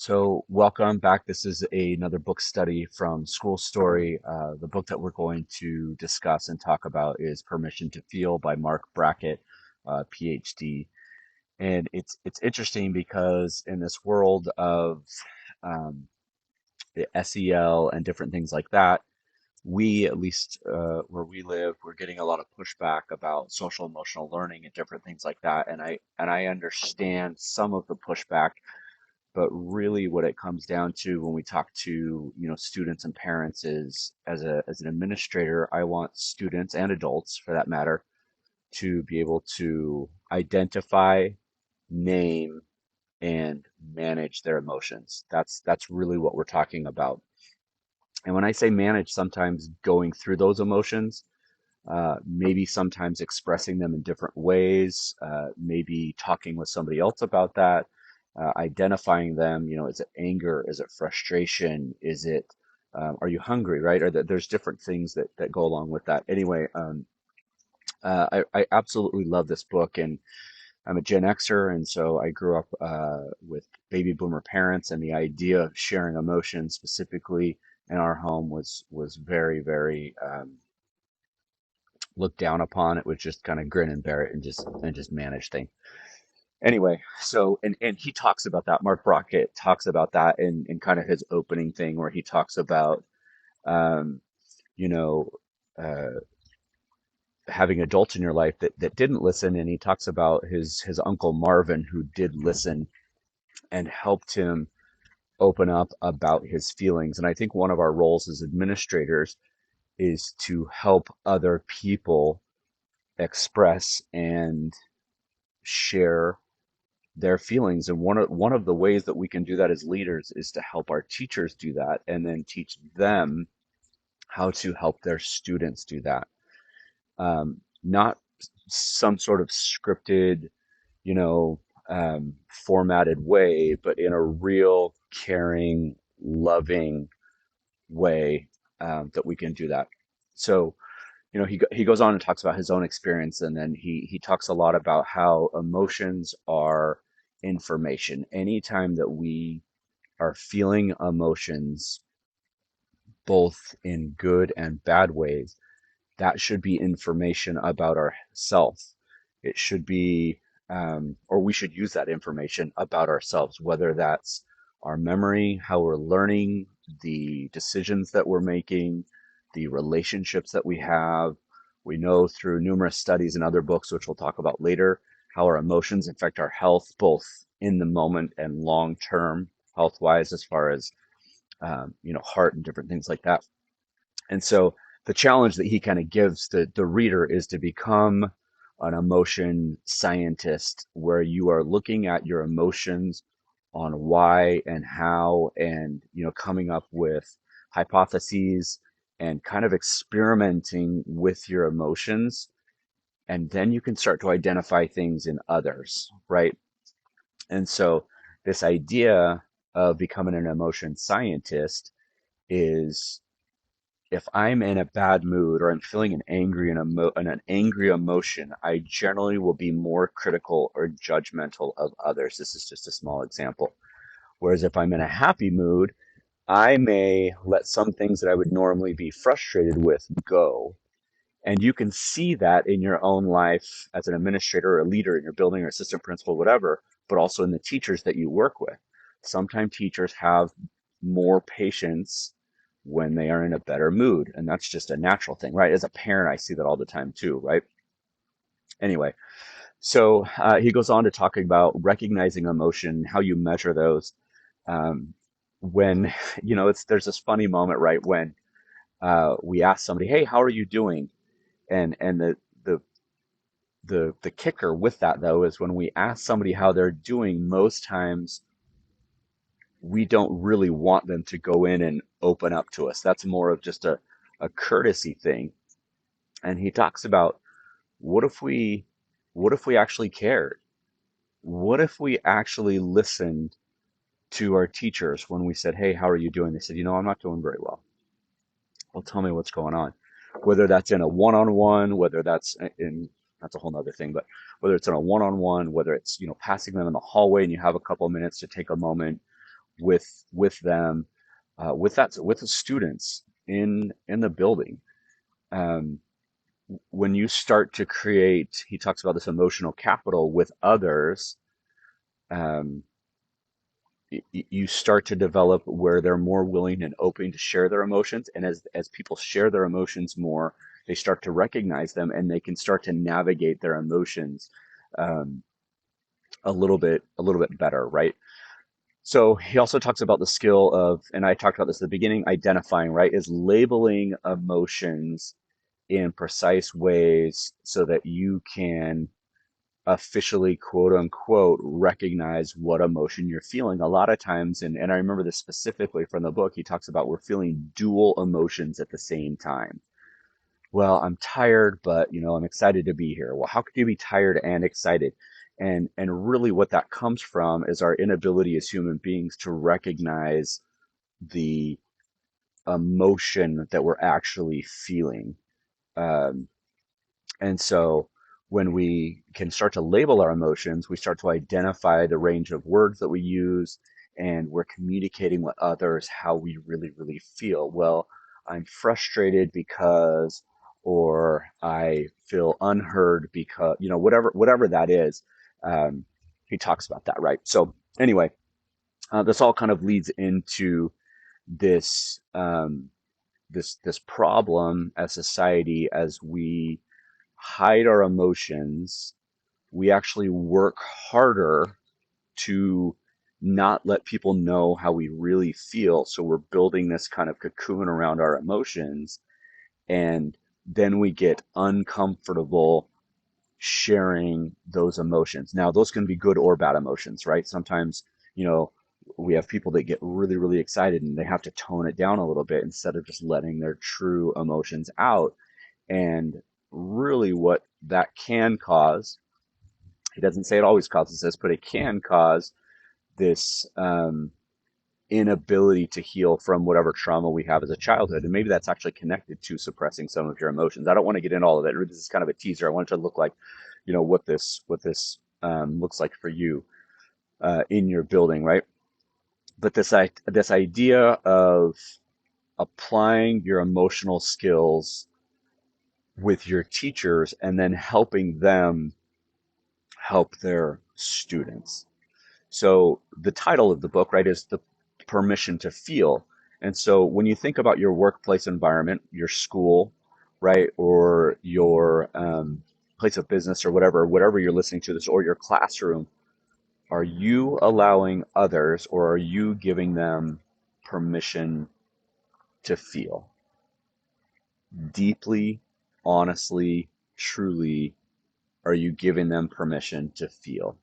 So, welcome back. This is another book study from School Story. The book that we're going to discuss and talk about is Permission to Feel by Marc Brackett, Ph.D. And it's interesting because in this world of um, the SEL and different things like that, we, at least where we live, we're getting a lot of pushback about social emotional learning and different things like that. And I understand some of the pushback, but really what it comes down to when we talk to, students and parents is as an administrator, I want students and adults for that matter to be able to identify, name, and manage their emotions. That's really what we're talking about. And when I say manage, sometimes going through those emotions, maybe sometimes expressing them in different ways, maybe talking with somebody else about that, identifying them. Is it anger? Is it frustration? Is it, are you hungry, right? Or that there's different things that go along with that. Anyway, I absolutely love this book, and I'm a Gen Xer, and so I grew up with baby boomer parents, and the idea of sharing emotions specifically in our home was very, very looked down upon. It was just kind of grin and bear it and just manage things. Anyway, so and he talks about that. Mark Brockett talks about that in kind of his opening thing where he talks about um, you know uh, having adults in your life that didn't listen, and he talks about his uncle Marvin who did listen and helped him open up about his feelings. And I think one of our roles as administrators is to help other people express and share their feelings. And one of the ways that we can do that as leaders is to help our teachers do that and then teach them how to help their students do that. Not some sort of scripted, you know, formatted way, but in a real caring, loving way, that we can do that. So, he goes on and talks about his own experience, and then he talks a lot about how emotions are information. Anytime that we are feeling emotions, both in good and bad ways, that should be information about ourself. It should be, or we should use that information about ourselves, whether that's our memory, how we're learning, the decisions that we're making, the relationships that we have. We know through numerous studies and other books, which we'll talk about later, how our emotions affect our health, both in the moment and long term health wise, as far as, heart and different things like that. And so the challenge that he kind of gives the reader is to become an emotion scientist, where you are looking at your emotions on why and how, and coming up with hypotheses and kind of experimenting with your emotions. And then you can start to identify things in others, right? And so this idea of becoming an emotion scientist is, if I'm in a bad mood or I'm feeling an angry emotion, I generally will be more critical or judgmental of others. This is just a small example. Whereas if I'm in a happy mood, I may let some things that I would normally be frustrated with go. And you can see that in your own life as an administrator or a leader in your building or assistant principal, whatever, but also in the teachers that you work with. Sometimes teachers have more patience when they are in a better mood, and that's just a natural thing, right? As a parent, I see that all the time too, right? Anyway, so he goes on to talking about recognizing emotion, how you measure those. Um, when it's there's this funny moment, right, when we ask somebody, "Hey, how are you doing?" And the the kicker with that, though, is when we ask somebody how they're doing, most times we don't really want them to go in and open up to us. That's more of just a courtesy thing. And he talks about, what if we what if we actually cared? What if we actually listened to our teachers when we said, "Hey, how are you doing?" They said, "I'm not doing very well." Well, tell me what's going on. Whether that's in a one-on-one, whether that's in that's a whole nother thing, but whether it's in a one-on-one, whether it's, passing them in the hallway and you have a couple of minutes to take a moment, with them, with the students in the building. Um, when you start to create, he talks about this emotional capital with others, um, you start to develop where they're more willing and open to share their emotions. And as people share their emotions more, they start to recognize them and they can start to navigate their emotions um, a little bit better, right? So he also talks about the skill of, and I talked about this at the beginning, identifying, right, is labeling emotions in precise ways so that you can officially, quote unquote, recognize what emotion you're feeling. A lot of times, and I remember this specifically from the book, he talks about we're feeling dual emotions at the same time. Well, I'm tired, but I'm excited to be here. Well, how could you be tired and excited? And really what that comes from is our inability as human beings to recognize the emotion that we're actually feeling. Um, And so when we can start to label our emotions, we start to identify the range of words that we use, and we're communicating with others how we really, really feel. Well, I'm frustrated because, or I feel unheard because, whatever that is. Um, he talks about that, right? So anyway, this all kind of leads into this this problem as society as we hide our emotions. We actually work harder to not let people know how we really feel. So we're building this kind of cocoon around our emotions. And then we get uncomfortable sharing those emotions. Now, those can be good or bad emotions, right? Sometimes, you know, we have people that get really, really excited and they have to tone it down a little bit instead of just letting their true emotions out. And really, what that can cause, he doesn't say it always causes this, but it can cause this inability to heal from whatever trauma we have as a childhood. And maybe that's actually connected to suppressing some of your emotions. I don't want to get into all of it. This is kind of a teaser. I want it to look like, what this looks like for you in your building, right? But this idea of applying your emotional skills with your teachers and then helping them help their students. So the title of the book, right, is The Permission to Feel. And so when you think about your workplace environment, your school, right, or your place of business or whatever you're listening to this, or your classroom, are you allowing others or are you giving them permission to feel deeply, honestly, truly? Are you giving them permission to feel?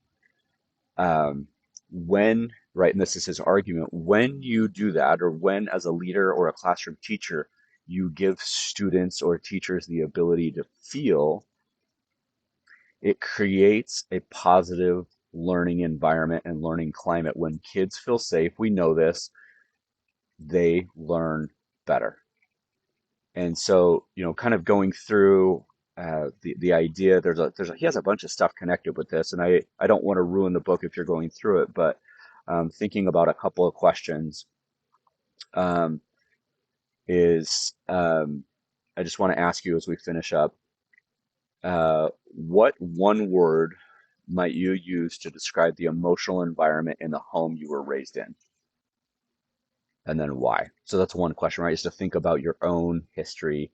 um, when, right, and this is his argument, when you do that, or when as a leader or a classroom teacher, you give students or teachers the ability to feel, it creates a positive learning environment and learning climate. When kids feel safe, we know this, they learn better. And so, kind of going through the idea, he has a bunch of stuff connected with this, and I don't want to ruin the book if you're going through it, but thinking about a couple of questions um, is I just want to ask you as we finish up, what one word might you use to describe the emotional environment in the home you were raised in, and then why? So that's one question, right? Is to think about your own history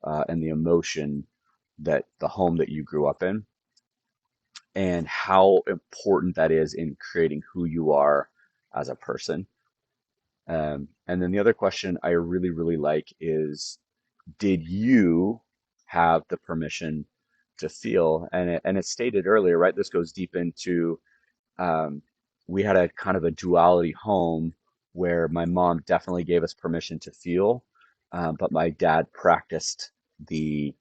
and the emotion that the home that you grew up in and how important that is in creating who you are as a person. And then the other question I really, really like is, did you have the permission to feel? And it's stated earlier, right? This goes deep into um, we had a kind of a duality home where my mom definitely gave us permission to feel, but my dad practiced the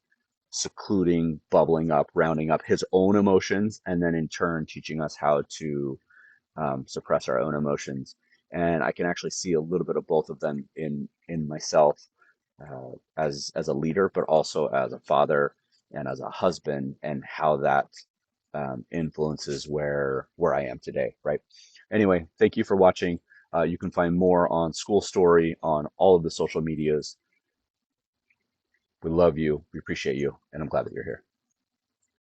secluding, bubbling up, rounding up his own emotions, and then in turn teaching us how to suppress our own emotions. And I can actually see a little bit of both of them in myself as a leader, but also as a father and as a husband, and how that influences where I am today. Right. Anyway, thank you for watching. You can find more on School Story on all of the social medias. We love you. We appreciate you. And I'm glad that you're here.